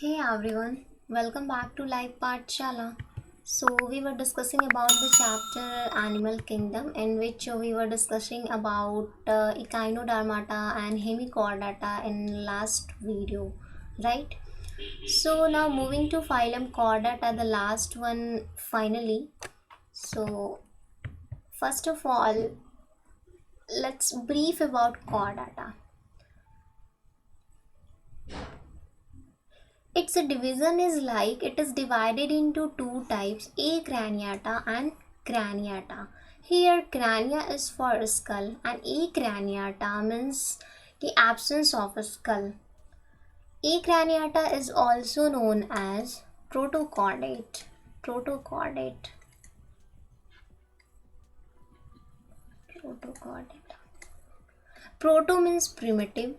Hey everyone, welcome back to Life Pathshala. So we were discussing about the chapter Animal Kingdom, in which we were discussing about Echinodermata and Hemichordata in last video, right? So now moving to phylum Chordata, the last one finally. So first of all, let's brief about Chordata. Its division is like it is divided into two types, acraniata and craniata. Here crania is for skull and acraniata means the absence of a skull. Acraniata is also known as protochordate. Protochordate. Protochordate. Proto means primitive.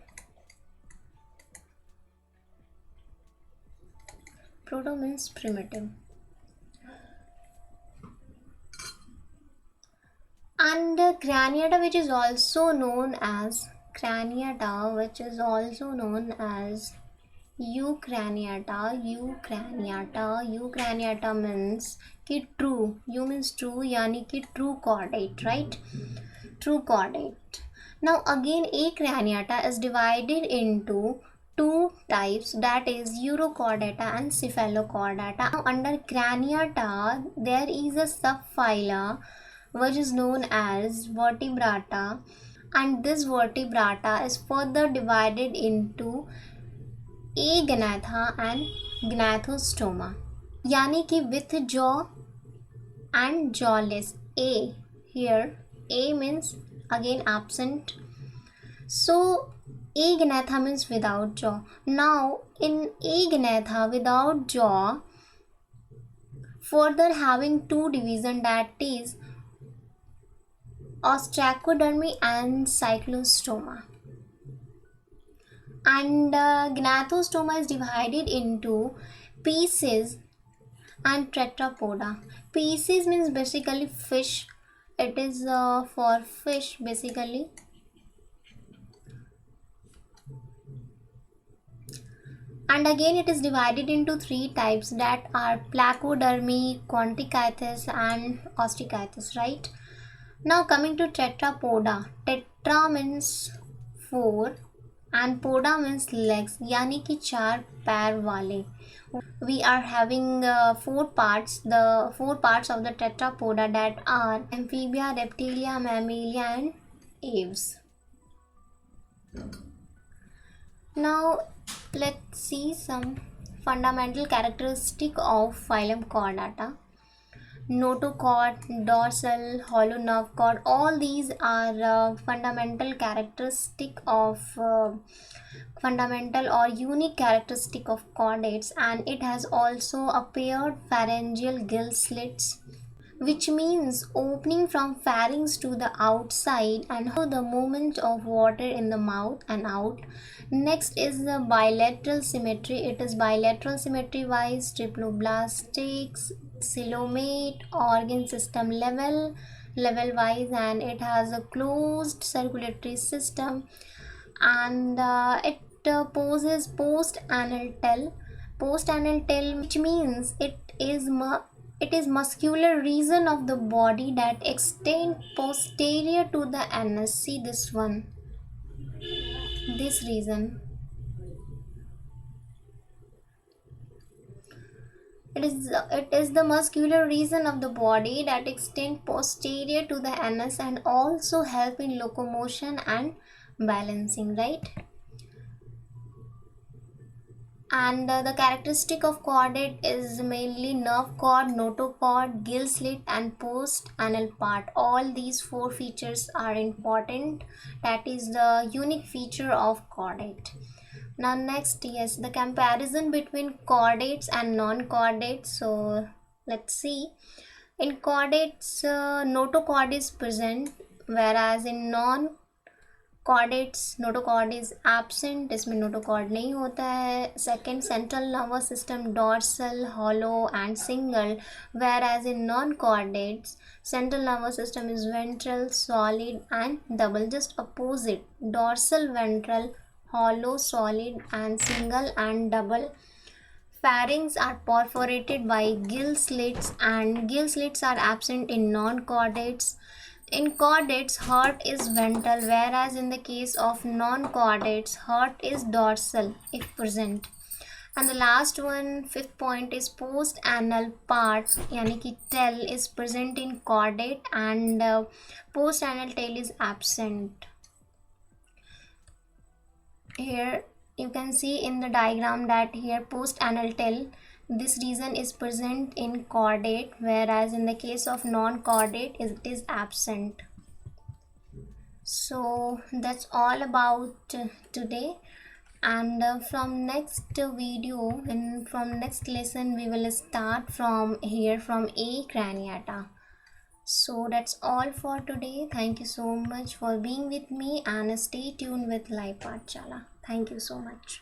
Proto means primitive. And craniata, which is also known as eucraniata means कि true, you means true यानी कि true chordate, right? True chordate. Now again acraniata is divided into two types, that is urochordata and cephalochordata. Now under craniata there is a subphyla which is known as vertebrata, and this vertebrata is further divided into agnatha and gnathostoma, यानी कि with jaw and jawless. A here, A means again absent, so agnatha means without jaw. Now in agnatha without jaw, further having two division, that is ostracodermy and cyclostoma. And gnathostoma is divided into pieces and tetrapoda. Pieces means basically fish. It is for fish basically. And again it is divided into three types, that are placodermy, quanticythus and osteichthyes, right? Now coming to tetrapoda. Tetra means four and poda means legs, यानी कि चार पैर वाले. We are having four parts, the four parts of the tetrapoda, that are amphibia, reptilia, mammalia and aves. Now let's see some fundamental characteristic of phylum Chordata. Notochord, dorsal, hollow nerve cord, all these are fundamental characteristic of fundamental or unique characteristic of chordates, and it has also a paired pharyngeal gill slits, which means opening from pharynx to the outside and the movement of water in the mouth and out. Next is the bilateral symmetry. It is bilateral symmetry wise, triploblastics, coelomate, organ system level wise, and it has a closed circulatory system, and it poses post-anal tail, which means it is muscular region of the body that extend posterior to the anus. See this one, this region. It is the muscular region of the body that extend posterior to the anus and also help in locomotion and balancing, right? And the characteristic of chordate is mainly nerve cord, notochord, gill slit and post anal part. All these four features are important. That is the unique feature of chordate. Now next, yes, the comparison between chordates and non-chordates. So let's see. In chordates, notochord is present, whereas in non chordates notochord is absent, इसमें notochord नहीं होता है. Second, central nervous system dorsal, hollow and single, whereas in non chordates central nervous system is ventral, solid and double. Just opposite, dorsal ventral, hollow, solid and single and double. pharynx are perforated by gill slits, and gill slits are absent in non-chordates. In chordates, heart is ventral, whereas in the case of non-chordates, heart is dorsal if present. And the last one, fifth point, is post anal part yani ki tail is present in chordate, and post anal tail is absent. Here you can see in the diagram that here post anal tail, this region is present in chordate, whereas in the case of non-chordate it is absent. So that's all about today, and from next video and from next lesson we will start from here, from A craniata. So that's all for today. Thank you so much for being with me, and stay tuned with Live Pathshala. Thank you so much.